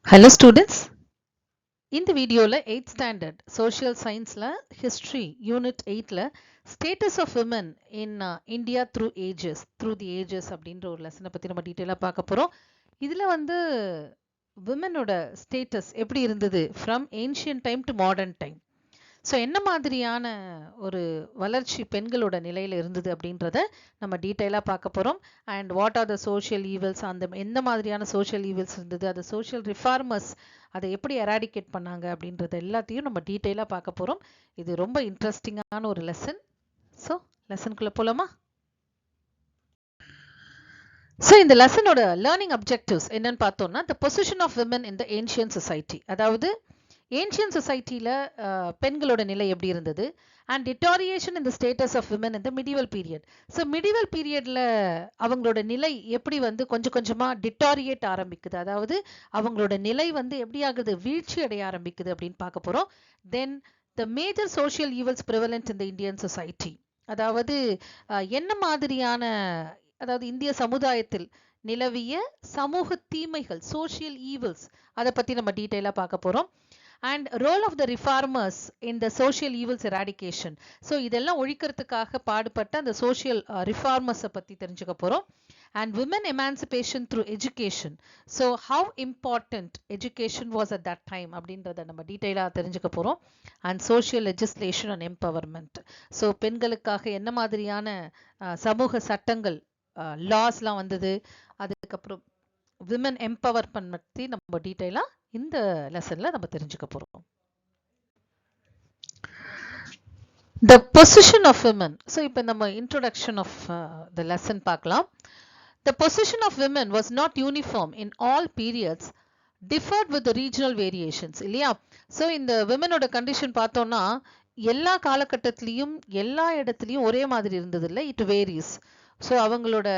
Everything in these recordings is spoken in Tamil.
Hello students, இந்த வீடியோல 8th standard social scienceல history unit 8ல status of women in India through the ages அப்படின்ற ஒரு லெசனை பத்தி நம்ம டீட்டெயிலா பார்க்க போறோம். இதுல வந்து womenோட status எப்படி இருந்தது from ancient time to modern time. So என்ன மாதிரியான ஒரு வளர்ச்சி பெண்களோட நிலையில இருந்தது அப்படின்றத நம்ம டீட்டெயிலாக பார்க்க போகிறோம். And what are the social evils, அந்த எந்த மாதிரியான சோஷியல் ஈவல்ஸ் இருந்தது, அது சோஷியல் ரிஃபார்மர்ஸ் அதை எப்படி எராடிகேட் பண்ணாங்க அப்படின்றத எல்லாத்தையும் நம்ம டீட்டெயிலாக பார்க்க போகிறோம். இது ரொம்ப இன்ட்ரெஸ்டிங்கான ஒரு லெசன். ஸோ லெசனுக்குள்ளே போகலாமா? ஸோ இந்த லெசனோட லேர்னிங் அப்ஜெக்டிவ்ஸ் என்னன்னு பார்த்தோம்னா, the position of women in the ancient society, அதாவது ஏன்ஷியன் சொசைட்டியில் பெண்களோட நிலை எப்படி இருந்தது, and deterioration in the status of women in the medieval period. So medieval பீரியட்ல அவங்களோட நிலை எப்படி வந்து கொஞ்சம் கொஞ்சமாக டிட்டாரியேட் ஆரம்பிக்குது, அதாவது அவங்களோட நிலை வந்து எப்படி ஆகுது, வீழ்ச்சி அடைய ஆரம்பிக்குது அப்படின்னு பார்க்க போகிறோம். Then the major social evils prevalent in the Indian society, அதாவது என்ன மாதிரியான, அதாவது இந்திய சமுதாயத்தில் நிலவிய சமூக தீமைகள், சோஷியல் ஈவல்ஸ், அதை பற்றி நம்ம டீட்டெயிலாக பார்க்க போகிறோம். And role of the reformers in the social evils eradication. So இதெல்லாம் ஒழிக்கிறதுக்காக பாடுபட்ட அந்த சோஷியல் ரிஃபார்மர்ஸை பற்றி தெரிஞ்சுக்க போகிறோம். And women emancipation through education. So how important education was at that time அப்படின்றத நம்ம டீட்டெயிலாக தெரிஞ்சுக்க போகிறோம். And social legislation and empowerment. So பெண்களுக்காக என்ன மாதிரியான சமூக சட்டங்கள், லாஸ்லாம் வந்தது, அதுக்கப்புறம் விமன் எம்பவர்மெண்ட் பற்றி நம்ம டீட்டெயிலாக இந்த லெசன்ல நம்ம தெரிஞ்சுக்க போறோம். The position of women. So இப்போ நம்ம introduction of the lesson பார்க்கலாம். The position of women was not uniform in all periods, differed with the regional variations, இல்லையா? ஸோ இந்த விமனோட கண்டிஷன் பார்த்தோம்னா எல்லா காலகட்டத்திலையும் எல்லா இடத்துலையும் ஒரே மாதிரி இருந்தது இல்லை, இட் வேரிஸ். ஸோ அவங்களோட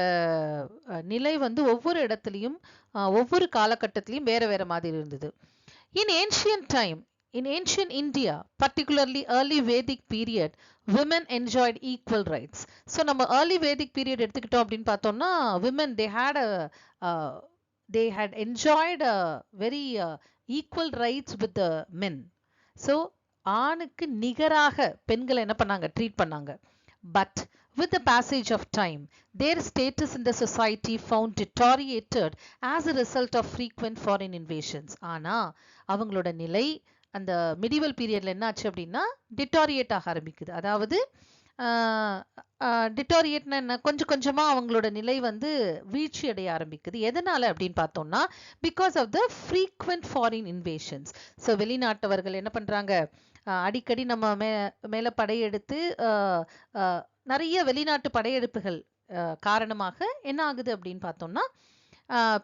நிலை வந்து ஒவ்வொரு இடத்துலையும் ஒவ்வொரு காலகட்டத்திலையும் வேற வேற மாதிரி இருந்தது. In ancient time, in ancient India, particularly early Vedic period, women enjoyed equal rights. So நம்ம early Vedic period எடுத்துக்கிட்டோம் அப்படின்னு பார்த்தோம்னா, women they had enjoyed a very equal rights with the men. So ஆணுக்கு நிகராக பெண்களை என்ன பண்ணாங்க, ட்ரீட் பண்ணாங்க. But with the passage of time, their status in the society found deteriorated as a result of frequent foreign invasions. ஆனா அவங்களோட நிலை அந்த மிடிவல் பீரியட்ல என்ன ஆச்சு அப்படின்னா டிட்டாரியேட் ஆக ஆரம்பிக்குது. அதாவது டிட்டாரியேட்னா என்ன, கொஞ்சம் கொஞ்சமா அவங்களோட நிலை வந்து வீழ்ச்சி அடைய ஆரம்பிக்குது. எதனால அப்படின்னு பார்த்தோம்னா, because of the frequent foreign invasions. So வெளிநாட்டவர்கள் என்ன பண்றாங்க, அடிக்கடி நம்ம மேல படையெடுத்து நிறைய வெளிநாட்டு படையெடுப்புகள் காரணமாக என்ன ஆகுது அப்படின்னு பார்த்தோம்னா,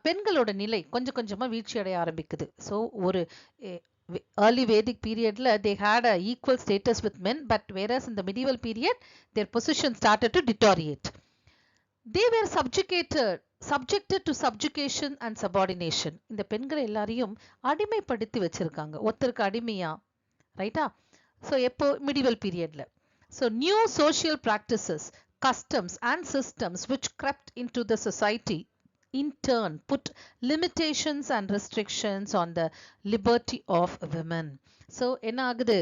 பெண்களோட நிலை கொஞ்சம் கொஞ்சமா வீழ்ச்சி அடைய ஆரம்பிக்குது. ஸோ ஒரு early Vedic periodல they had a equal status with men, but whereas in the medieval period their position started to deteriorate. They were subjected to subjugation and subordination. இந்த பெண்கள் எல்லாரையும் அடிமைப்படுத்தி வச்சிருக்காங்க, ஒருத்தருக்கு அடிமையா, ரைட்டா? ஸோ எப்போ medieval periodல. So new social practices, customs and systems which crept into the society in turn put limitations and restrictions on the liberty of women. So என்ன ஆகுது,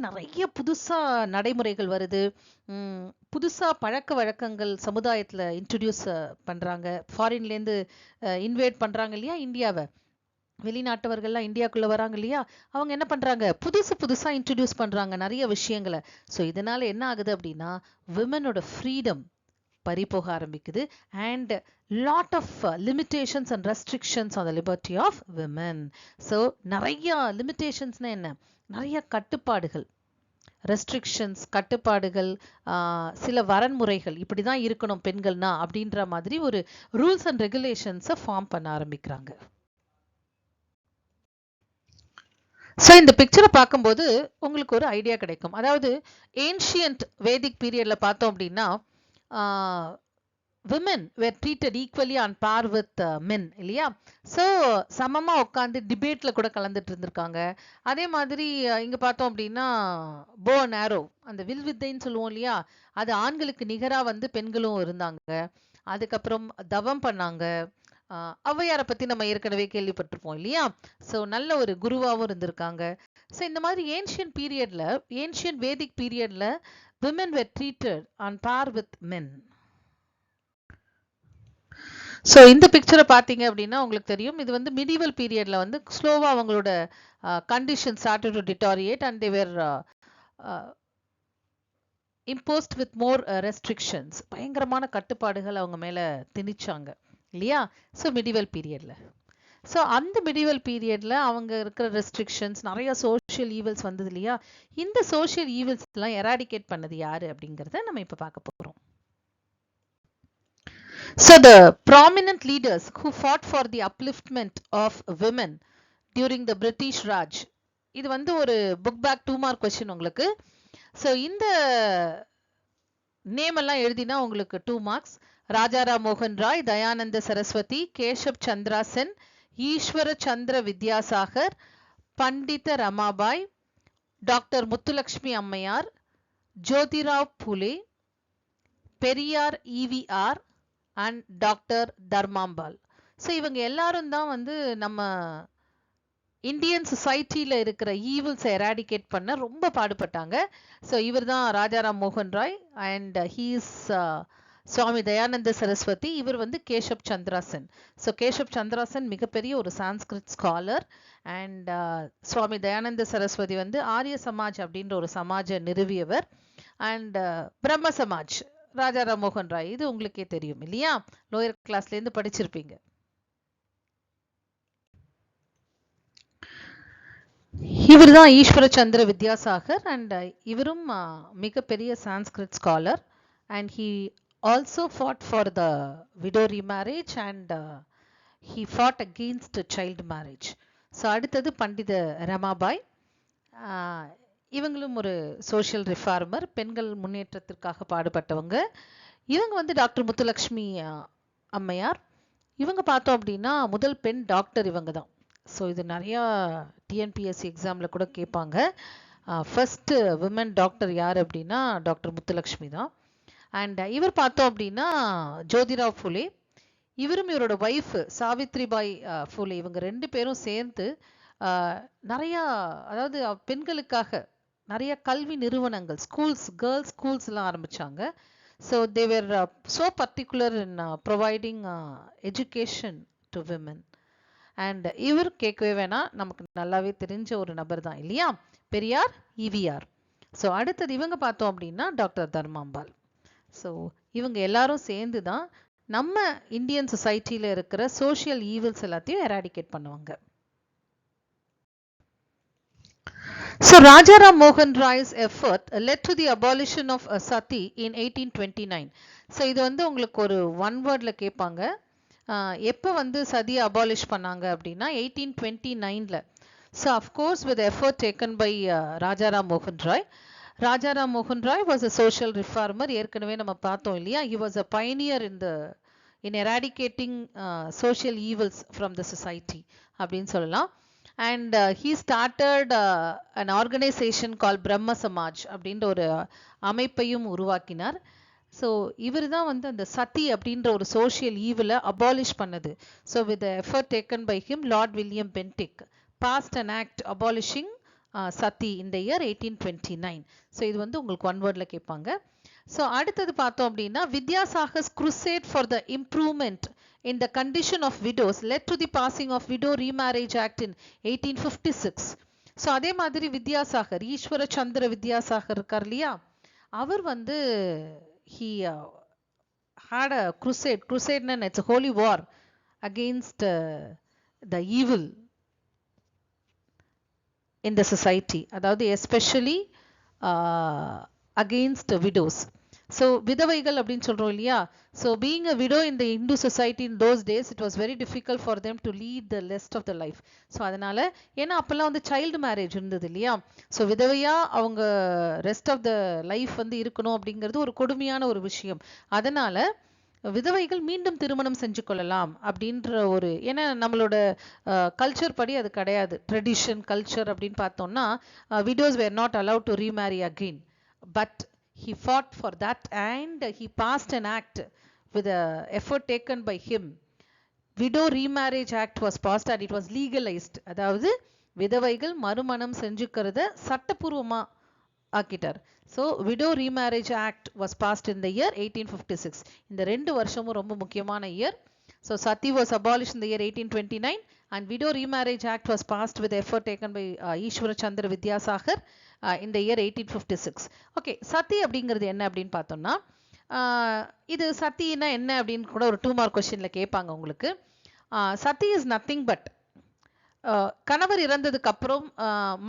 நிறைய புதுசா நடைமுறைகள் வருது, புதுசா பழக்க வழக்கங்கள் சமுதாயத்துல இன்ட்ரடியூஸ் பண்றாங்க. ஃபாரின்லேருந்து இன்வேட் பண்றாங்க இல்லையா இந்தியாவை, வெளிநாட்டவர்கள்லாம் இந்தியாக்குள்ள வராங்க இல்லையா, அவங்க என்ன பண்றாங்க, புதுசா இன்ட்ரடியூஸ் பண்றாங்க நிறைய விஷயங்களை. ஸோ இதனால என்ன ஆகுது அப்படின்னா விமனோட ஃப்ரீடம் பறிபோக ஆரம்பிக்குது. And lot of limitations and restrictions on the liberty of women. So நிறைய லிமிட்டேஷன்ஸ்னா என்ன, நிறைய கட்டுப்பாடுகள், ரெஸ்ட்ரிக்ஷன்ஸ், கட்டுப்பாடுகள், சில வரன்முறைகள், இப்படிதான் இருக்கணும் பெண்கள்னா அப்படின்ற மாதிரி ஒரு ரூல்ஸ் அண்ட் ரெகுலேஷன்ஸை ஃபார்ம் பண்ண ஆரம்பிக்கிறாங்க. ஸோ இந்த பிக்சரை பார்க்கும்போது உங்களுக்கு ஒரு ஐடியா கிடைக்கும். அதாவது ஏன்ஷியன்ட் வேதிக் பீரியட்ல பார்த்தோம் அப்படின்னா women were treated equally on par with men, இல்லையா? ஸோ சமமா உட்காந்து டிபேட்ல கூட கலந்துட்டு இருந்திருக்காங்க. அதே மாதிரி இங்க பார்த்தோம் அப்படின்னா போ அண்ட் ஆரோ, அந்த வில் வித்தைன்னு சொல்லுவோம் இல்லையா, அது ஆண்களுக்கு நிகரா வந்து பெண்களும் இருந்தாங்க. அதுக்கப்புறம் தவம் பண்ணாங்க, ஔவையாரை பத்தி நம்ம ஏற்கனவே கேள்விப்பட்டிருப்போம் இல்லையா? ஸோ நல்ல ஒரு குருவாகவும் இருந்திருக்காங்க. ஸோ இந்த மாதிரி ஏன்ஷியன் வேதிக் பீரியட்ல women were treated on par with men. So இந்த பிக்சரை பார்த்தீங்க அப்படின்னா உங்களுக்கு தெரியும், இது வந்து மிடிவல் பீரியட்ல வந்து ஸ்லோவா அவங்களோட condition started to deteriorate and they were imposed with more restrictions. பயங்கரமான கட்டுப்பாடுகள் அவங்க மேல திணிச்சாங்க இல்லையா? ஸோ மிடிவல் பீரியட்ல. ஸோ அந்த மிடிவல் பீரியட்ல அவங்க இருக்கிற ரெஸ்ட்ரிக்ஷன்ஸ், நிறைய சோஷியல் ஈவல்ஸ் வந்தது இல்லையா? இந்த சோஷியல் ஈவல்ஸ் எல்லாம் எராடிகேட் பண்ணது யாரு அப்படிங்கிறத நம்ம இப்ப பார்க்க போறோம். So the prominent leaders who fought for the upliftment of women during the British Raj, இது வந்து ஒரு புக் பேக் 2 மார்க் கொஸ்டின் உங்களுக்கு. ஸோ இந்த நேம் எல்லாம் எழுதினா உங்களுக்கு 2 மார்க்ஸ். ராஜாராம் மோகன் ராய், தயானந்த சரஸ்வதி, கேஷப் சந்திரா சென், ஈஸ்வர சந்திர வித்யாசாகர், பண்டித Ramabai, doctor Muthulakshmi Ammaiyar, Jyotirao Phule, Periyar EVR and doctor Dharmambal. So இவங்க எல்லாரும் தான் வந்து நம்ம இந்தியன் சொசைட்டியில் இருக்கிற ஈவில்ஸை எராடிகேட் பண்ண ரொம்ப பாடுபட்டாங்க. ஸோ இவர் தான் ராஜாராம் மோகன் ராய் அண்ட் ஹீஸ் சுவாமி தயானந்த சரஸ்வதி. இவர் வந்து கேஷப் சந்திரா சென். ஸோ கேஷப் சந்திரா சென் மிகப்பெரிய ஒரு சான்ஸ்கிரிட் ஸ்காலர் அண்ட் சுவாமி தயானந்த சரஸ்வதி வந்து ஆரிய சமாஜ் அப்படின்ற ஒரு சமாஜை நிறுவியவர். அண்ட் பிரம்ம சமாஜ் ராஜாராம் மோகன் ராய், இது உங்களுக்கே தெரியும் இல்லையா? லோயர் கிளாஸ்லேருந்து படிச்சிருப்பீங்க. இவர் தான் ஈஸ்வர சந்திர வித்யாசாகர் அண்ட் இவரும் மிகப்பெரிய Sanskrit scholar and he also fought for the widow remarriage and he fought against child marriage. So அடுத்தது பண்டித ரமாபாய். இவங்களும் ஒரு சோஷியல் ரிஃபார்மர், பெண்கள் முன்னேற்றத்திற்காக பாடுபட்டவங்க. இவங்க வந்து டாக்டர் முத்துலட்சுமி அம்மையார். இவங்க பார்த்தோம் அப்படின்னா முதல் பெண் டாக்டர் இவங்க தான். ஸோ இது நிறையா டிஎன்பிஎஸ்சி எக்ஸாமில் கூட கேட்பாங்க. ஃபர்ஸ்ட் விமன் டாக்டர் யார் அப்படின்னா டாக்டர் முத்துலட்சுமி தான். அண்ட் இவர் பார்த்தோம் அப்படின்னா ஜோதிராவ் ஃபுலே, இவரும் இவரோட ஒய்ஃப் சாவித்ரிபாய் ஃபுலே, இவங்க 2 பேரும் சேர்ந்து நிறையா, அதாவது பெண்களுக்காக நிறைய கல்வி நிறுவனங்கள், ஸ்கூல்ஸ், கேர்ள்ஸ் ஸ்கூல்ஸ்லாம் ஆரம்பித்தாங்க. So they were so particular in providing education to women. And இவர் கேட்கவே வேணாம், நமக்கு நல்லாவே தெரிஞ்ச ஒரு நபர் தான் இல்லையா? பெரியார் ஈவிஆர். ஸோ அடுத்தது இவங்க பார்த்தோம் அப்படின்னா டாக்டர் தர்மாம்பால். ஸோ இவங்க எல்லாரும் சேர்ந்து தான் நம்ம இந்தியன் சொசைட்டியில் இருக்கிற சோஷியல் ஈவில்ஸ் எல்லாத்தையும் எராடிகேட் பண்ணுவாங்க. So Rajaram Mohan Roy's effort led to the abolition of sati in 1829. So இது வந்து உங்களுக்கு ஒரு ஒன் வேர்ட்ல கேட்பாங்க. எப்போ வந்து சதியை அபாலிஷ் பண்ணாங்க அப்படின்னா 1829ல. So of course with effort taken by Rajaram மோகன் ராய். ராஜாராம் மோகன் Roy was a social reformer. ஏற்கனவே நம்ம பார்த்தோம் இல்லையா? He was a pioneer in eradicating social evils from the society அப்படின்னு சொல்லலாம். And he started an organisation call Brahmo Samaj அப்படின்ற ஒரு அமைப்பையும் உருவாக்கினார். ஸோ இவர் தான் வந்து அந்த சதி அப்படின்ற ஒரு சோஷியல் ஈவில் அபாலிஷ் பண்ணது. So with effort taken by him, Lord William Bentinck passed an act abolishing sati in the year 1829. So இது வந்து உங்களுக்கு ஒன் வேர்டில் கேட்பாங்க. ஸோ அடுத்தது பார்த்தோம் அப்படின்னா வித்யாசாகர்ஸ் crusade for the improvement in the condition of widows led to the passing of Widow Remarriage Act in 1856. So அதே மாதிரி வித்யாசாகர், ஈஸ்வர சந்திர வித்யாசாகர் இருக்கார் இல்லையா? அவர் வந்து he had a crusade. Crusade means it's a holy war against the evil in the society. அதாவது especially against widows. So விதவைகள் அப்படின்னு சொல்றோம் இல்லையா? So being a widow in the Hindu society in those days, it was very difficult for them to lead the rest of the life. So அதனால ஏன்னா அப்பெல்லாம் வந்து சைல்டு மேரேஜ் இருந்தது இல்லையா? ஸோ விதவையா அவங்க ரெஸ்ட் ஆஃப் த லைஃப் வந்து இருக்கணும் அப்படிங்கிறது ஒரு கொடுமையான ஒரு விஷயம். அதனால விதவைகள் மீண்டும் திருமணம் செஞ்சு கொள்ளலாம் அப்படின்ற ஒரு, ஏன்னா நம்மளோட கல்ச்சர் படி அது கிடையாது. ட்ரெடிஷன் கல்ச்சர் அப்படின்னு பார்த்தோம்னா widows where not allowed to remarry again. But he fought for that and he passed an act with a effort taken by him widow remarriage act was passed and it was legalized. அதாவது விதவைகள் மறுமணம் செஞ்சுக்கிறத சட்டபூர்வமா ஆக்கிட்டார். So widow remarriage act was passed in the year 1856. இந்த ரெண்டு வருஷமும் ரொம்ப முக்கியமான year. So sati was abolished in the year 1829 and widow remarriage act was passed with effort taken by Ishwara Chandra Vidyasagar in the year 1856. Okay, sati அப்படிங்கிறது என்ன அப்படின்னு பார்த்தோம்னா இது சத்தினா என்ன அப்படின்னு கூட ஒரு 2 மார்க் கொஸ்டின்ல கேட்பாங்க உங்களுக்கு. சத்தி இஸ் நத்திங் பட் கணவர் இறந்ததுக்கு அப்புறம்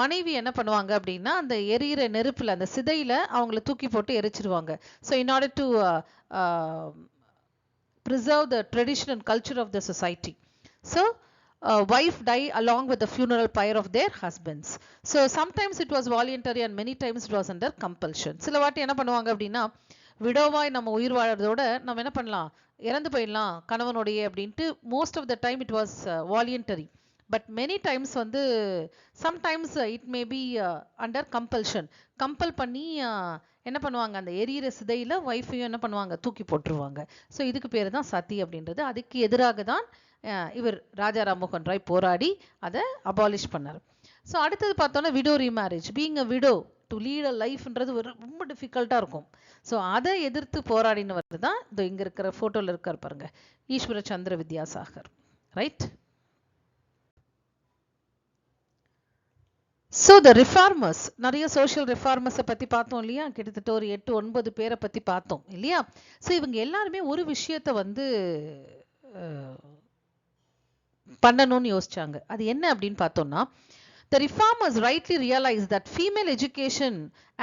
மனைவி என்ன பண்ணுவாங்க அப்படின்னா அந்த எரியிற நெருப்புல அந்த சிதையில அவங்கள தூக்கி போட்டு எரிச்சிருவாங்க. So in order to preserve the tradition and culture of the society. So wife die along with the funeral pyre of their husbands. So sometimes it was voluntary and many times it was under compulsion. சில வாட்டி என்ன பண்ணுவாங்க அப்படின்னா விடோவாய் நம்ம உயிர் வாழறதோட நம்ம என்ன பண்ணலாம் இறந்து போயிடலாம் கணவனுடைய அப்படின்ட்டு most of the time it was voluntary. But many times வந்து sometimes it may be under compulsion. Compel பண்ணி என்ன பண்ணுவாங்க அந்த எரியிற சிதையில வைஃபையும் என்ன பண்ணுவாங்க தூக்கி போட்டுருவாங்க. ஸோ இதுக்கு பேர் தான் சதி அப்படின்றது. அதுக்கு எதிராக தான் இவர் ராஜா ராம்மோகன் ராய் போராடி அதை அபாலிஷ் பண்ணார். ஸோ அடுத்தது பார்த்தோன்னா widow remarriage. Being a widow to lead a லைஃப்ன்றது ரொம்ப டிஃபிகல்ட்டாக இருக்கும். ஸோ அதை எதிர்த்து போராடினவர் தான் இதோ இங்கே இருக்கிற ஃபோட்டோவில் இருக்கார் பாருங்க Ishwar Chandra Vidyasagar. Right. So the reformers நிறைய சோஷியல் ரிஃபார்மர்ஸை பற்றி பார்த்தோம் இல்லையா, கிட்டத்தட்ட ஒரு 8-9 பேரை பற்றி பார்த்தோம் இல்லையா. ஸோ இவங்க எல்லாருமே ஒரு விஷயத்தை வந்து பண்ணணும்னு யோசிச்சாங்க. அது என்ன அப்படின்னு பார்த்தோம்னா the reformers rightly realized that female education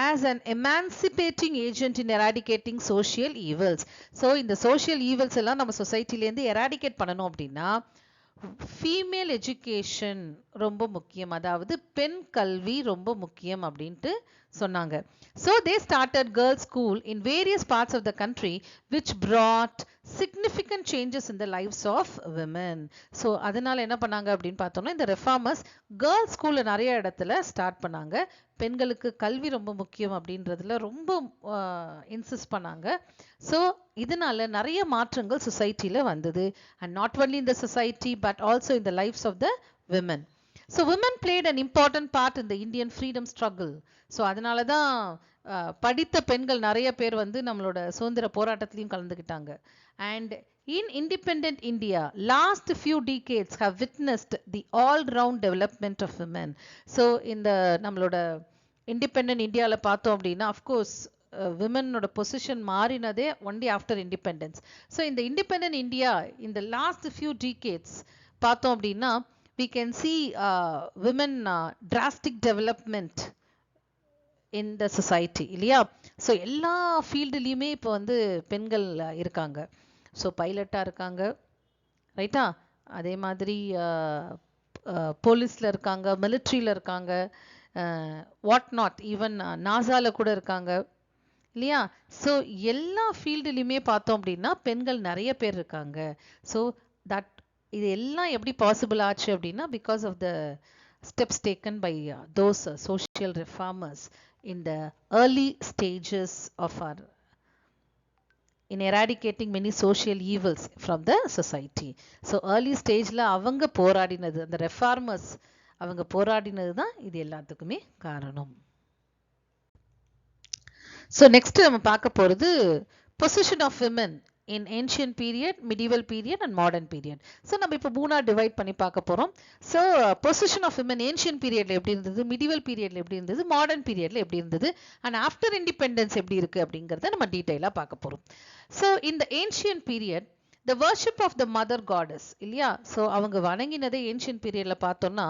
as an emancipating agent in eradicating social evils. So இந்த சோஷியல் ஈவல்ஸ் எல்லாம் நம்ம சொசைட்டிலேருந்து எராடிகேட் பண்ணணும் அப்படின்னா ஃபீமேல் எஜுகேஷன் ரொம்ப முக்கியம், அதாவது பெண் கல்வி ரொம்ப முக்கியம் அப்படின்ட்டு சொன்னாங்க. So they started girls school in various parts of the country which brought significant changes in the lives of women. So அதனால என்ன பண்ணாங்க அப்படின்னு பார்த்தோம்னா இந்த ரெஃபார்மர்ஸ் கேர்ள்ஸ் ஸ்கூல்ல நிறைய இடத்துல ஸ்டார்ட் பண்ணாங்க. பெண்களுக்கு கல்வி ரொம்ப முக்கியம் அப்படின்றதுல ரொம்ப இன்சிஸ்ட் பண்ணாங்க. ஸோ இதனால நிறைய மாற்றங்கள் சொசைட்டில வந்தது. and not only in the society but also in the lives of the women. So women played an important part in the Indian freedom struggle. So அதனால தான் படித்த பெண்கள் நிறைய பேர் வந்து நம்மளோட சுதந்திர போராட்டத்திலையும் கலந்துக்கிட்டாங்க. and in independent India last few decades have witnessed the all round development of women. so இந்த நம்மளோட independent இந்தியால பார்த்தோம் அப்படின்னா of course womenோட பொசிஷன் மாறினதே only after independence. so இந்த independent India in the last few decades பார்த்தோம் அப்படின்னா we can see women drastic development in the society இல்லையா. ஸோ எல்லா ஃபீல்டுலேயுமே இப்போ வந்து பெண்கள் இருக்காங்க. ஸோ பைலட்டாக இருக்காங்க ரைட்டா, அதே மாதிரி போலீஸில் இருக்காங்க, மிலிட்ரியில் இருக்காங்க, வாட் நாட் ஈவன் நாசாவில் கூட இருக்காங்க இல்லையா. ஸோ எல்லா ஃபீல்டுலேயுமே பார்த்தோம் அப்படின்னா பெண்கள் நிறைய பேர் இருக்காங்க. ஸோ தட் இது எல்லாம் எப்படி பாசிபிள் ஆச்சு அப்படின்னா because of the steps taken by those social reformers in the early stages of our in eradicating many social evils from the society. so early stageல அவங்க போராடினது அந்த reformers அவங்க போராடினது தான் இது எல்லாத்துக்குமே காரணம். so next நம்ம பார்க்க போறது position of women in ancient period, medieval period and modern period. so நம்ம இப்போ மூணா டிவைட் பண்ணி பார்க்க போறோம். so position of women ancient periodல எப்படி இருந்தது, medieval periodல எப்படி இருந்தது, modern periodல எப்படி இருந்தது and after independence எப்படி இருக்கு அப்படிங்கறத நம்ம டீடைலா பார்க்க போறோம். so in the ancient period the worship of the mother goddess இல்லையா. so அவங்க வணங்கினதே ancient periodல பார்த்தோம்னா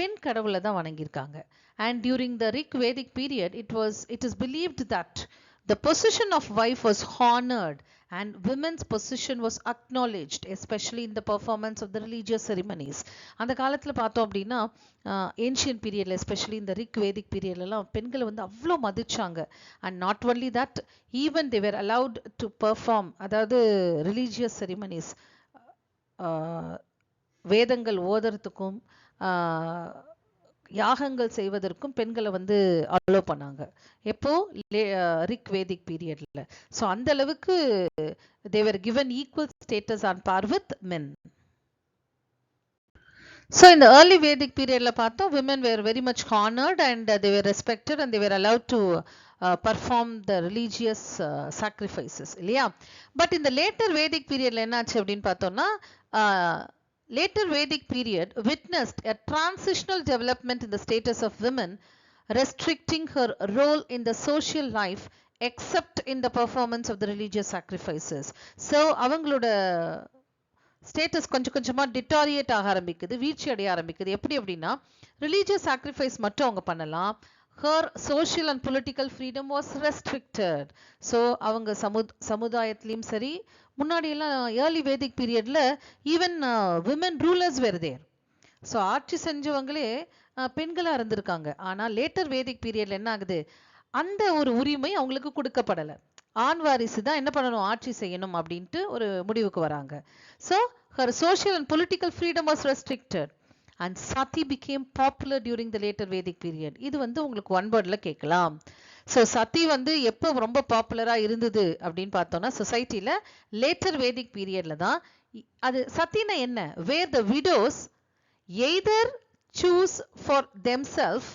பெண் கடவுளை தான் வணங்கியிருக்காங்க. and during the Vedic period it is believed that the position of wife was honored and women's position was acknowledged, especially in the performance of the religious ceremonies. அந்த காலத்துல பார்த்தோம் அப்படின்னா ancient periodல especially இந்த Vedic periodல எல்லாம் பெண்களை வந்து அவ்வளோ மதிச்சாங்க. and not only that even they were allowed to perform அதாவது religious ceremonies வேதங்கள் ஓதுறதுக்கும் யாகங்கள் செய்வதற்கும் பெண்களை வந்து அலோ பண்ணாங்க. எப்போ ரிக் வேதிக் பீரியட்ல. ஸோ அந்த அளவுக்கு they were given equal status on par with men. So in the early Vedic period la பார்த்தோம், women were very much honored and they were respected and they were allowed to perform the religious sacrifices இல்லையா. பட் இந்த later Vedic periodல என்ன ஆச்சு அப்படின்னு பார்த்தோம்னா, later Vedic period witnessed a transitional development in the status of women, restricting her role in the social life except in the performance of the religious sacrifices. So அவங்களோட ஸ்டேட்டஸ் கொஞ்சம் கொஞ்சமா டிட்டாரியேட் ஆக ஆரம்பிக்குது, வீழ்ச்சி அடைய ஆரம்பிக்குது. எப்படி அப்படின்னா, ரிலீஜியஸ் சாக்ரிஃபைஸ் மட்டும் அவங்க பண்ணலாம். her social and political freedom was restricted. So அவங்க சமுதாயத்திலையும் சரி, முன்னாடி எல்லாம் ஏர்லி வேதிக் பீரியட்ல ஈவன் விமன் ரூலர்ஸ் வேர் தேர். ஸோ ஆட்சி செஞ்சவங்களே பெண்களா இருந்திருக்காங்க. ஆனால் லேட்டர் வேதிக் பீரியட்ல என்ன ஆகுது, அந்த ஒரு உரிமை அவங்களுக்கு கொடுக்கப்படலை. ஆண் வாரிசு தான் என்ன பண்ணணும், ஆட்சி செய்யணும் அப்படின்ட்டு ஒரு முடிவுக்கு வராங்க. So her social and political freedom was restricted and sati became popular during the later Vedic period. இது வந்து உங்களுக்கு ஒன் வேர்ட்ல கேட்கலாம். ஸோ சதி வந்து எப்போ ரொம்ப பாப்புலரா இருந்தது அப்படின்னு பார்த்தோம்னா, சொசைட்டில லேட்டர் வேதிக் பீரியட்ல தான். அது சத்தினா என்ன, where the widows either choose for themselves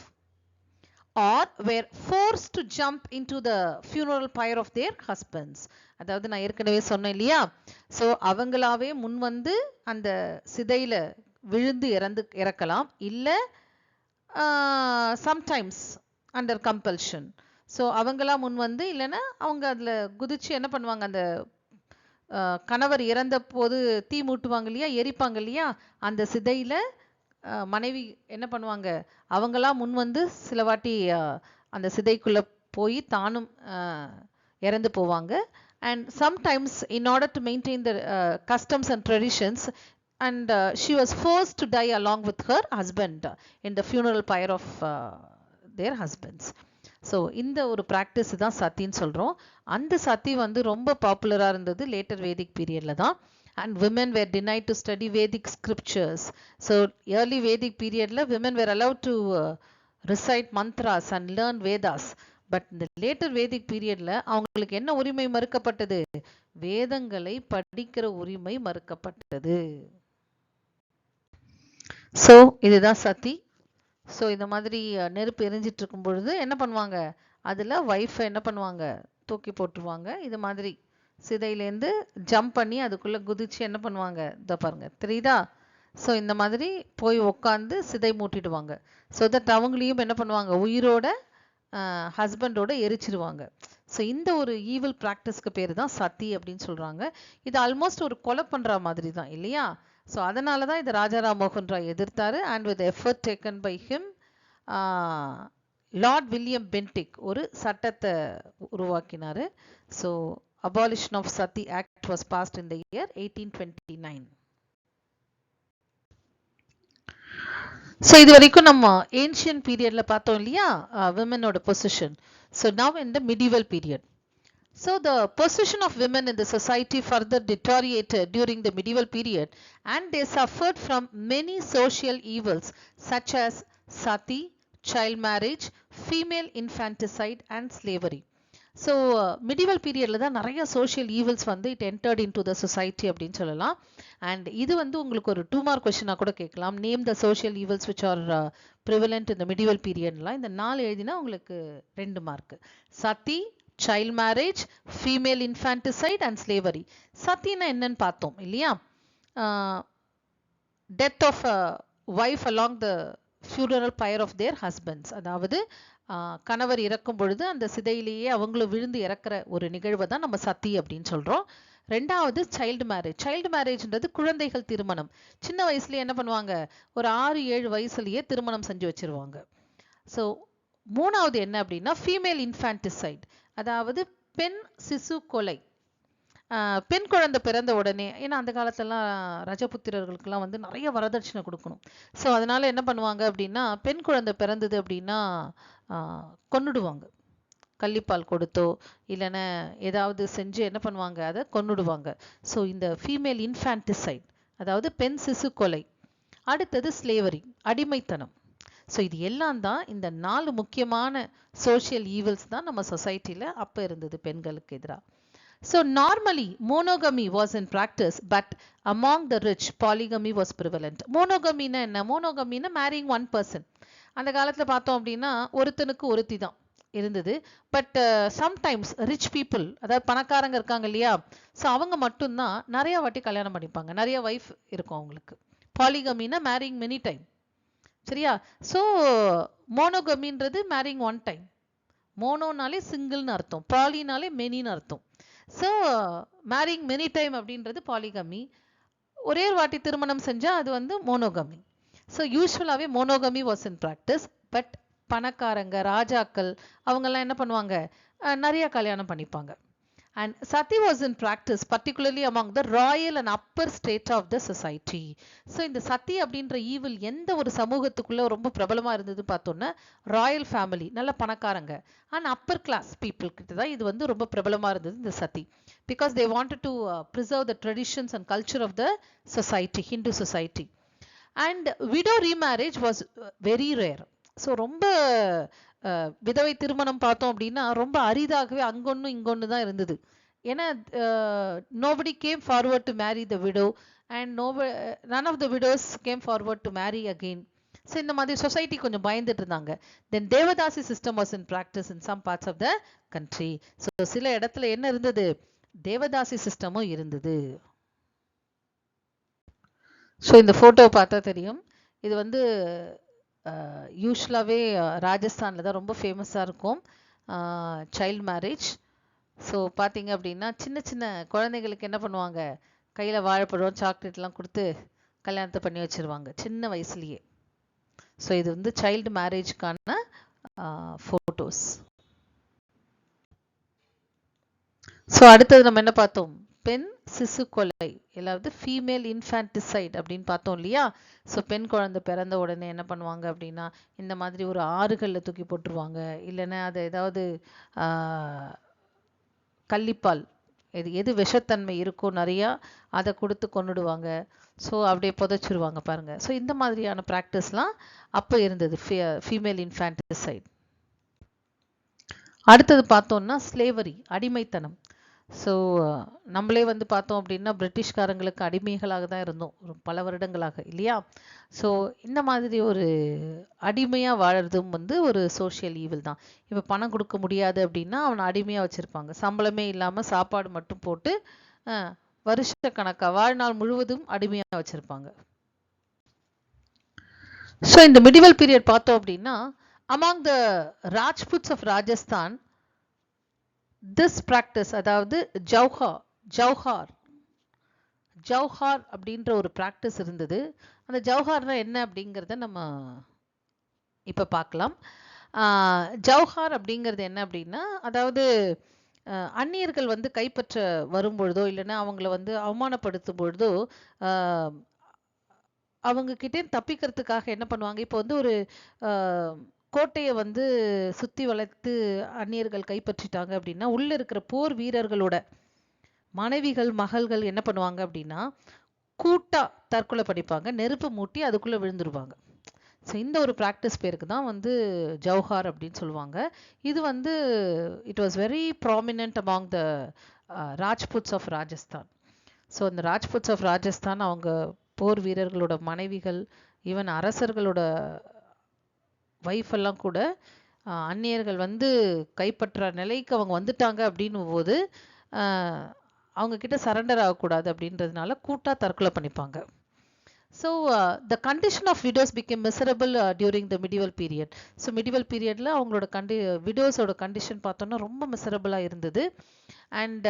or were forced to jump into the funeral pyre of their husbands. அதாவது நான் ஏற்கனவே சொன்னேன் இல்லையா, ஸோ அவங்களாவே முன் வந்து அந்த சிதையில விழுந்து இறக்கலாம், இல்லை சம்டைம்ஸ் அண்டர் கம்பல்ஷன். ஸோ அவங்களா முன் வந்து, இல்லைன்னா அவங்க அதில் குதிச்சு என்ன பண்ணுவாங்க, அந்த கணவர் இறந்த போது தீ மூட்டுவாங்க இல்லையா, எரிப்பாங்க இல்லையா, அந்த சிதையில மனைவி என்ன பண்ணுவாங்க, அவங்களாம் முன் வந்து சில வாட்டி அந்த சிதைக்குள்ள போய் தானும் இறந்து போவாங்க. And sometimes in order to maintain the customs and traditions and she was forced to die along with her husband in the funeral pyre of their husbands. So இந்த ஒரு ப்ராக்டிஸ் தான் சத்தின்னு சொல்கிறோம். அந்த சத்தி வந்து ரொம்ப பாப்புலராக இருந்தது லேட்டர் வேதிக் பீரியடில் தான். And women were denied to study Vedic scriptures. So early Vedic periodல women were allowed to recite mantras and learn Vedas. But in the later Vedic periodல அவங்களுக்கு என்ன உரிமை மறுக்கப்பட்டது, வேதங்களை படிக்கிற உரிமை மறுக்கப்பட்டது. ஸோ இதுதான் சதி. ஸோ இந்த மாதிரி நெருப்பு எரிஞ்சிட்டு இருக்கும் பொழுது என்ன பண்ணுவாங்க, அதில் ஒய்ஃபை என்ன பண்ணுவாங்க, தூக்கி போட்டுருவாங்க. இது மாதிரி சிதையிலேருந்து ஜம்ப் பண்ணி அதுக்குள்ளே குதிச்சு என்ன பண்ணுவாங்க, இதை பாருங்க தெரியுதா. ஸோ இந்த மாதிரி போய் உக்காந்து சிதை மூட்டிடுவாங்க. ஸோ தட் அவங்களையும் என்ன பண்ணுவாங்க, உயிரோட ஹஸ்பண்டோட எரிச்சிருவாங்க. ஸோ இந்த ஒரு ஈவில் ப்ராக்டிஸ்க்கு பேர் தான் சதி அப்படின்னு சொல்கிறாங்க. இது ஆல்மோஸ்ட் ஒரு கொலை பண்ணுற மாதிரி தான் இல்லையா. ஸோ அதனால தான் இதை ராஜாராம் மோகன் ராய் எதிர்த்தாரு. And with effort taken by him, Lord William Bentinck ஒரு சட்டத்தை உருவாக்கினார். So abolition of sati act was passed in the year 1829. So இது வரைக்கும் நம்ம ancient periodல பார்த்தோம் இல்லையா women ஓட position. So now in the medieval period. So the position of women in the society further deteriorated during the medieval period and they suffered from many social evils such as sati, child marriage, female infanticide and slavery. So medieval பீரியடில் தான் நிறைய சோஷியல் ஈவல்ஸ் வந்து it entered in to the society அப்படின்னு சொல்லலாம். அண்ட் இது வந்து உங்களுக்கு ஒரு 2 மார்க் கொஸ்டினாக கூட கேட்கலாம். Name the social evils which are prevalent இந்த மிடிவல் பீரியட்லாம். இந்த 4 எழுதினா உங்களுக்கு 2 mark. Sati, child marriage, female infanticide and slavery. சத்தினா என்னன்னு பார்த்தோம் இல்லையா, death of wife along the funeral pyre of their husbands. அதாவது கணவர் இறக்கும் பொழுது அந்த சிதையிலேயே அவங்களும் விழுந்து இறக்குற ஒரு நிகழ்வை தான் நம்ம சத்தி அப்படின்னு சொல்கிறோம். 2வது சைல்டு மேரேஜ். சைல்டு மேரேஜ்ன்றது குழந்தைகள் திருமணம். சின்ன வயசுலேயே என்ன பண்ணுவாங்க, ஒரு 6-7 வயசுலேயே திருமணம் செஞ்சு வச்சிருவாங்க. ஸோ 3வது என்ன அப்படின்னா ஃபீமேல் இன்ஃபான்டிசைட், அதாவது பெண் சிசு கொலை. பெண் குழந்தை பிறந்த உடனே, ஏன்னா அந்த காலத்தெல்லாம் ரஜபுத்திரர்களுக்கெல்லாம் வந்து நிறைய வரதட்சணை கொடுக்கணும். ஸோ அதனால என்ன பண்ணுவாங்க அப்படின்னா, பெண் குழந்தை பிறந்தது அப்படின்னா கொன்னுடுவாங்க. கள்ளிப்பால் கொடுத்தோ இல்லைன்னா ஏதாவது செஞ்சு என்ன பண்ணுவாங்க, அதை கொன்னுடுவாங்க. ஸோ இந்த ஃபீமேல் இன்ஃபான்டிசைட் அதாவது பெண் சிசு கொலை. அடுத்தது ஸ்லேவரி, அடிமைத்தனம். ஸோ இது எல்லாம் தான் இந்த 4 முக்கியமான சோஷியல் ஈவல்ஸ் தான் நம்ம சொசைட்டியில் அப்போ இருந்தது பெண்களுக்கு எதிராக. So normally monogamy was in practice, but among the rich polygamy was prevalent. Monogamy na enna? Monogamy na marrying one person. அந்த காலத்துல பார்த்தோம் அப்படின்னா ஒருத்தனுக்கு ஒருத்தி தான் இருந்தது. பட் சம்டைம்ஸ் ரிச் பீப்புள், அதாவது பணக்காரங்க இருக்காங்க இல்லையா, ஸோ அவங்க மட்டும்தான் நிறைய வாட்டி கல்யாணம் பண்ணிப்பாங்க, நிறைய வைஃப் இருக்கும் அவங்களுக்கு. பாலிகமினா மேரிங் மெனி டைம். சரியா? ஸோ மோனோகமின்றது மேரிங் ஒன் டைம். மோனோனாலே சிங்கிள்னு அர்த்தம், பாலினாலே மெனின்னு அர்த்தம். ஸோ மேரிங் மெனி டைம் அப்படின்றது பாலிகமி. ஒரே ஒரு வாட்டி திருமணம் செஞ்சால் அது வந்து மோனோகமி. ஸோ யூஸ்வலாகவே monogamy was in practice. But பணக்காரங்க, ராஜாக்கள் அவங்கெல்லாம் என்ன பண்ணுவாங்க, நிறைய கல்யாணம் பண்ணிப்பாங்க. And sati was in practice particularly among the royal and upper state of the society. So இந்த சதி அப்படின்ற ஈவில் எந்த ஒரு சமூகத்துக்குள்ள ரொம்ப பிரபலமா இருந்தது பார்த்தோன்னா ராயல் ஃபேமிலி, நல்ல பணக்காரங்க, அண்ட் அப்பர் கிளாஸ் பீப்புள் கிட்ட தான் இது வந்து ரொம்ப பிரபலமா இருந்தது இந்த சதி. Because they wanted to preserve the traditions and culture of the society, Hindu society. And widow remarriage was very rare. So ரொம்ப விதவை திருமணம் பார்த்தோம் அப்படின்னா ரொம்ப அரிதாகவே அங்கொன்னு இங்கொன்னு தான் இருந்தது. ஏன்னா nobody came forward to marry the widow and none of the widows came forward to marry again. So இந்த மாதிரி சொசைட்டி கொஞ்சம் பயந்துட்டு இருந்தாங்க. Then devadasi system was in practice in some parts of the country. So சில இடத்துல என்ன இருந்தது, தேவதாசி சிஸ்டமும் இருந்தது. ஸோ இந்த ஃபோட்டோ பார்த்தா தெரியும், இது வந்து யூஸ்வலாகவே ராஜஸ்தானில் தான் ரொம்ப ஃபேமஸாக இருக்கும் சைல்டு மேரேஜ். ஸோ பார்த்தீங்க அப்படின்னா சின்ன சின்ன குழந்தைங்களுக்கு என்ன பண்ணுவாங்க, கையில் வாழைப்பழம் சாக்லேட்லாம் கொடுத்து கல்யாணத்தை பண்ணி வச்சுருவாங்க சின்ன வயசுலேயே. ஸோ இது வந்து சைல்டு மேரேஜ்க்கான ஃபோட்டோஸ். ஸோ அடுத்தது நம்ம என்ன பார்த்தோம், பெண் சிசு கொலை, அதாவது ஃபீமேல் இன்ஃபான்டிசைட் அப்படின்னு பார்த்தோம் இல்லையா. ஸோ பெண் குழந்தை பிறந்த உடனே என்ன பண்ணுவாங்க அப்படின்னா இந்த மாதிரி ஒரு ஆறுகளில் தூக்கி போட்டுருவாங்க, இல்லைன்னா அதை ஏதாவது கள்ளிப்பால் எது விஷத்தன்மை இருக்கோ நிறையா அதை கொடுத்து கொன்னுடுவாங்க. ஸோ அப்படியே புதைச்சிருவாங்க பாருங்க. ஸோ இந்த மாதிரியான ப்ராக்டிஸ்லாம் அப்போ இருந்தது, ஃபீமேல் இன்ஃபான்டிசைட். அடுத்தது பார்த்தோம்னா ஸ்லேவரி, அடிமைத்தனம். ஸோ நம்மளே வந்து பார்த்தோம் அப்படின்னா பிரிட்டிஷ்காரங்களுக்கு அடிமைகளாக தான் இருந்தோம் பல வருடங்களாக இல்லையா. ஸோ இந்த மாதிரி ஒரு அடிமையாக வாழறதும் வந்து ஒரு சோஷியல் ஈவில் தான். இப்போ பணம் கொடுக்க முடியாது அப்படின்னா அவனை அடிமையாக வச்சுருப்பாங்க, சம்பளமே இல்லாமல் சாப்பாடு மட்டும் போட்டு வருஷக்கணக்காக வாழ்நாள் முழுவதும் அடிமையாக வச்சுருப்பாங்க. ஸோ இந்த மிடிவல் பீரியட் பார்த்தோம் அப்படின்னா among the Rajputs of Rajasthan this practice, அதாவது ஜௌஹார் அப்படின்ற ஒரு ப்ராக்டிஸ் இருந்தது. அந்த ஜௌஹார்னா என்ன அப்படிங்கிறத நம்ம இப்போ பார்க்கலாம். ஜௌஹார் அப்படிங்கிறது என்ன அப்படின்னா, அதாவது அந்நியர்கள் வந்து கைப்பற்ற வரும்பொழுதோ இல்லைன்னா அவங்கள வந்து அவமானப்படுத்தும் பொழுதோ அவங்க கிட்டே தப்பிக்கிறதுக்காக என்ன பண்ணுவாங்க, இப்போ வந்து ஒரு கோட்டையை வந்து சுற்றி வளைத்து அந்நியர்கள் கைப்பற்றிட்டாங்க அப்படின்னா உள்ள இருக்கிற போர் வீரர்களோட மனைவிகள் மகள்கள் என்ன பண்ணுவாங்க அப்படின்னா கூட்டா தற்கொலை படிப்பாங்க, நெருப்பு மூட்டி அதுக்குள்ள விழுந்துருவாங்க. ஸோ இந்த ஒரு ப்ராக்டிஸ் பேருக்கு தான் வந்து ஜௌஹார் அப்படின்னு சொல்லுவாங்க. இது வந்து it was very prominent among the Rajputs of Rajasthan. So இந்த ராஜ்புட்ஸ் ஆஃப் ராஜஸ்தான் அவங்க போர் வீரர்களோட மனைவிகள், ஈவன் அரசர்களோட வைஃப் எல்லாம் கூட அந்நியர்கள் வந்து கைப்பற்ற நிலைக்கு அவங்க வந்துட்டாங்க அப்படின்னும் போது அவங்க கிட்ட சரண்டர் ஆகக்கூடாது அப்படின்றதுனால கூட்டா தற்கொலை பண்ணிப்பாங்க. So the condition of widows became miserable during the medieval period. So medieval பீரியடில் அவங்களோட விடோஸோட கண்டிஷன் பார்த்தோன்னா ரொம்ப மிசரபிளாக இருந்தது. And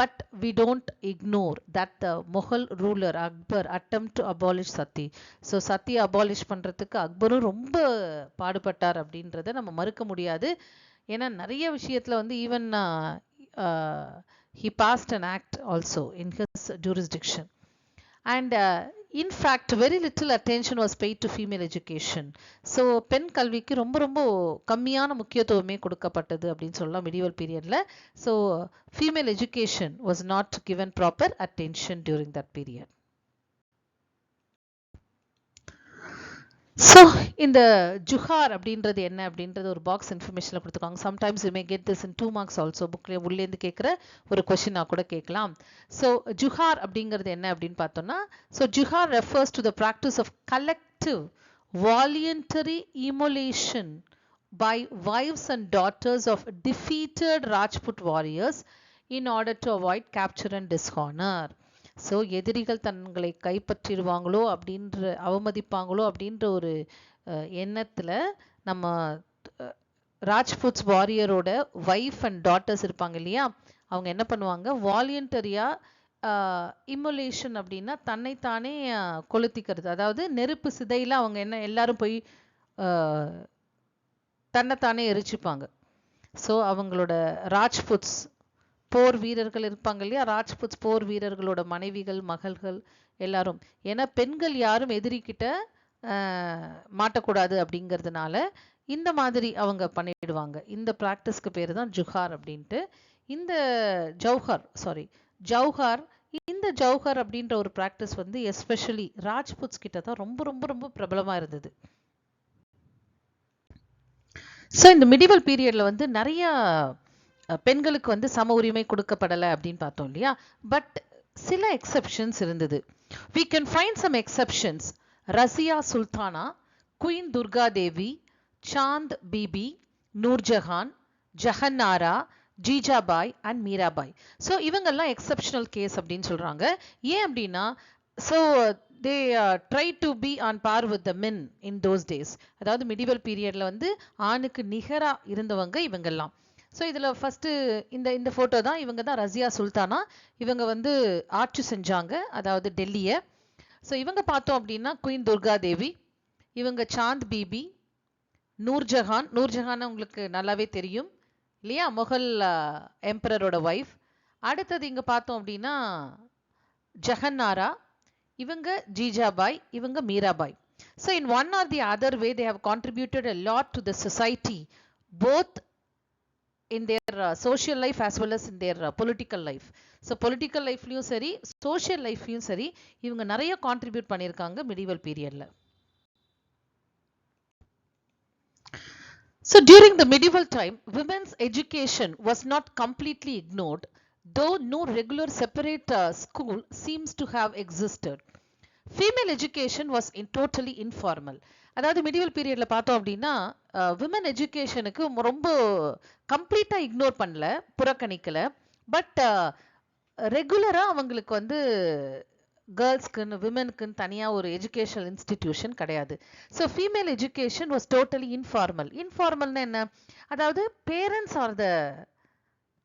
but we don't ignore that the Mughal ruler Akbar attempt to abolish sati. So சத்தியை அபாலிஷ் பண்ணுறதுக்கு அக்பரும் ரொம்ப பாடுபட்டார் அப்படின்றத நம்ம மறுக்க முடியாது. ஏன்னா நிறைய விஷயத்தில் வந்து even he passed an act also in his jurisdiction. And in fact very little attention was paid to female education. So பெண் கல்விக்கு ரொம்ப ரொம்ப கம்மியான முக்கியத்துவமே கொடுக்கப்பட்டது அப்படின்னு சொல்லலாம் மிடிவல் பீரியட்ல. So female education was not given proper attention during that period. So இந்த ஜுஹார் அப்படின்றது என்ன அப்படின்றது ஒரு பாக்ஸ் இன்ஃபர்மேஷனில் கொடுத்துருக்காங்க. Sometimes you may get this in 2 marks also. புக்ல உள்ளேருந்து கேட்குற ஒரு கொஷினாக கூட கேட்கலாம். ஸோ ஜுஹார் அப்படிங்கிறது என்ன அப்படின்னு பார்த்தோம்னா, so jauhar refers to the practice of collective voluntary immolation by wives and daughters of defeated Rajput warriors in order to avoid capture and dishonor. So எதிரிகள் தங்களை கைப்பற்றிடுவாங்களோ அப்படின்ற அவமதிப்பாங்களோ அப்படின்ற ஒரு எண்ணத்தில் நம்ம ராஜ்புட்ஸ் வாரியரோட ஒய்ஃப் அண்ட் டாட்டர்ஸ் இருப்பாங்க இல்லையா, அவங்க என்ன பண்ணுவாங்க, வாலியன்டரியாக இம்மோலேஷன் அப்படின்னா தன்னைத்தானே கொளுத்திக்கிறது. அதாவது நெருப்பு சிதையில் அவங்க என்ன எல்லாரும் போய் தன்னைத்தானே எரிச்சுப்பாங்க. ஸோ அவங்களோட ராஜ்புட்ஸ் போர் வீரர்கள் இருப்பாங்க இல்லையா, ராஜ்புட்ஸ் போர் வீரர்களோட மனைவிகள் மகள்கள் எல்லாரும், ஏன்னா பெண்கள் யாரும் எதிரிக்கிட்ட மாட்டக்கூடாது அப்படிங்கிறதுனால இந்த மாதிரி அவங்க பண்ணிடுவாங்க. இந்த ப்ராக்டிஸ்க்கு பேர் தான் ஜுஹார் அப்படின்ட்டு. இந்த ஜவுஹார் இந்த ஜவுஹர் அப்படின்ற ஒரு ப்ராக்டிஸ் வந்து எஸ்பெஷலி ராஜ்புட்ஸ் கிட்ட தான் ரொம்ப ரொம்ப ரொம்ப பிரபலமாக இருந்தது. ஸோ இந்த மிடிவல் பீரியட்ல வந்து நிறைய பெண்களுக்கு வந்து சம உரிமை கொடுக்கப்படலை அப்படின்னு பார்த்தோம் இல்லையா, பட் சில எக்ஸெப்ஷன்ஸ் இருந்தது. We can find some exceptions. Razia Sultana, queen Durga Devi, Chand Bibi, Nur Jahan, Jahanara, Jijabai and Mirabai. So இவங்கெல்லாம் எக்ஸப்ஷனல் கேஸ் அப்படின்னு சொல்றாங்க. ஏன் அப்படின்னா, so they try to be on par with the men in those days. அதாவது மிடிவல் பீரியட்ல வந்து ஆணுக்கு நிகரா இருந்தவங்க இவங்கெல்லாம். ஸோ இதில் ஃபஸ்ட்டு இந்த ஃபோட்டோ தான், இவங்க தான் ரசியா சுல்தானா. இவங்க வந்து ஆட்சி செஞ்சாங்க, அதாவது டெல்லியை. ஸோ இவங்க பார்த்தோம் அப்படின்னா குயின் துர்கா தேவி, இவங்க சாந்த் பிபி, நூர்ஜஹான் உங்களுக்கு நல்லாவே தெரியும் இல்லையா, முகல் எம்பரரோட ஒய்ஃப். அடுத்தது இங்கே பார்த்தோம் அப்படின்னா ஜஹன்னாரா, இவங்க ஜீஜாபாய், இவங்க Mirabai. So in one or the other way they have contributed a lot to the society, both in their social life as well as in their political life. So political lifeலயும் சரி social lifeலயும் சரி இவங்க நிறைய கான்ட்ரிபியூட் பண்ணியிருக்காங்க medieval periodல. So during the medieval time, women's education was not completely ignored, though no regular separate school seems to have existed. Female education was totally informal. அதாவது மிடிவல் பீரியட்ல பார்த்தோம் அப்படின்னா விமன் எஜுகேஷனுக்கு ரொம்ப கம்ப்ளீட்டா இக்னோர் பண்ணல, புறக்கணிக்கல. பட் ரெகுலரா அவங்களுக்கு வந்து கேர்ள்ஸ்க்குன்னு விமனுக்குன்னு தனியாக ஒரு எஜுகேஷனல் இன்ஸ்டிடியூஷன் கிடையாது. So female education was totally informal. இன்ஃபார்மல்னா என்ன, அதாவது parents are the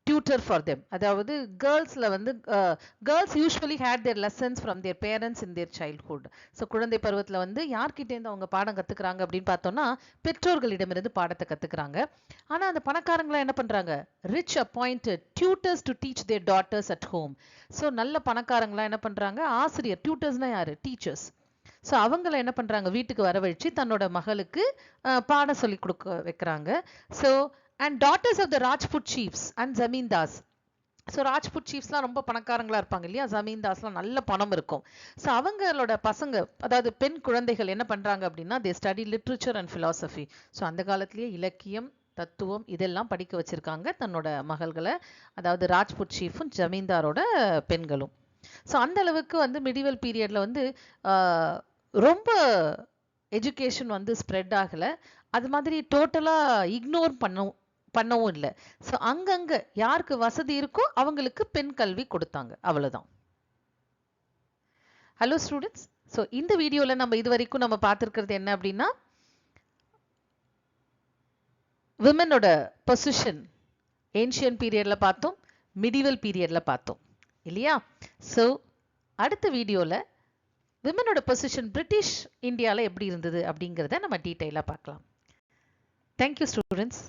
tutor for them. அதாவது கேர்ள்ஸ்ல வந்து girls usually had their lessons from their parents in their childhood. So குழந்தை பருவத்தில் வந்து யார்கிட்டேருந்து அவங்க பாடம் கற்றுக்குறாங்க அப்படின்னு பார்த்தோம்னா பெற்றோர்களிடமிருந்து பாடத்தை கற்றுக்குறாங்க. ஆனால் அந்த பணக்காரங்களாம் என்ன பண்ணுறாங்க, rich appointed tutors to teach their daughters at home. So நல்ல பணக்காரங்களாம் என்ன பண்ணுறாங்க, ஆசிரியர், டியூட்டர்ஸ்னால் யார், டீச்சர்ஸ். ஸோ அவங்கள என்ன பண்ணுறாங்க, வீட்டுக்கு வரவழைச்சு தன்னோட மகளுக்கு பாடம் சொல்லி கொடுக்க வைக்கிறாங்க. So and daughters of the Rajput chiefs and zamindars. ஸோ ராஜ்புட் சீஃப்ஸ்லாம் ரொம்ப பணக்காரங்களா இருப்பாங்க இல்லையா, ஜமீன்தாஸ்லாம் நல்ல பணம் இருக்கும். ஸோ அவங்களோட பசங்க, அதாவது பெண் குழந்தைகள் என்ன பண்றாங்க அப்படின்னா they study literature and philosophy. So அந்த காலத்திலேயே இலக்கியம், தத்துவம் இதெல்லாம் படிக்க வச்சிருக்காங்க தன்னோட மகள்களை, அதாவது ராஜ்புட் சீஃபும் ஜமீன்தாரோட பெண்களும். ஸோ அந்த அளவுக்கு வந்து மிடிவல் பீரியட்ல வந்து ரொம்ப எஜுகேஷன் வந்து ஸ்ப்ரெட் ஆகலை. அது மாதிரி டோட்டலாக இக்னோர் பண்ணவும் இல்லை. ஸோ அங்கங்க யாருக்கு வசதி இருக்கோ அவங்களுக்கு பெண் கல்வி கொடுத்தாங்க, அவ்வளவுதான். ஹலோ ஸ்டூடெண்ட்ஸ், ஸோ இந்த வீடியோவில் நம்ம இது வரைக்கும் நம்ம பார்த்துருக்கிறது என்ன அப்படின்னா விமனோட பொசிஷன் ஏன்ஷியன் பீரியட்ல பார்த்தோம், மிடிவல் பீரியட்ல பார்த்தோம் இல்லையா. ஸோ அடுத்த வீடியோவில் விமனோட பொசிஷன் பிரிட்டிஷ் இந்தியாவில் எப்படி இருந்தது அப்படிங்கிறத நம்ம டீட்டெயிலாக பார்க்கலாம். Thank you students.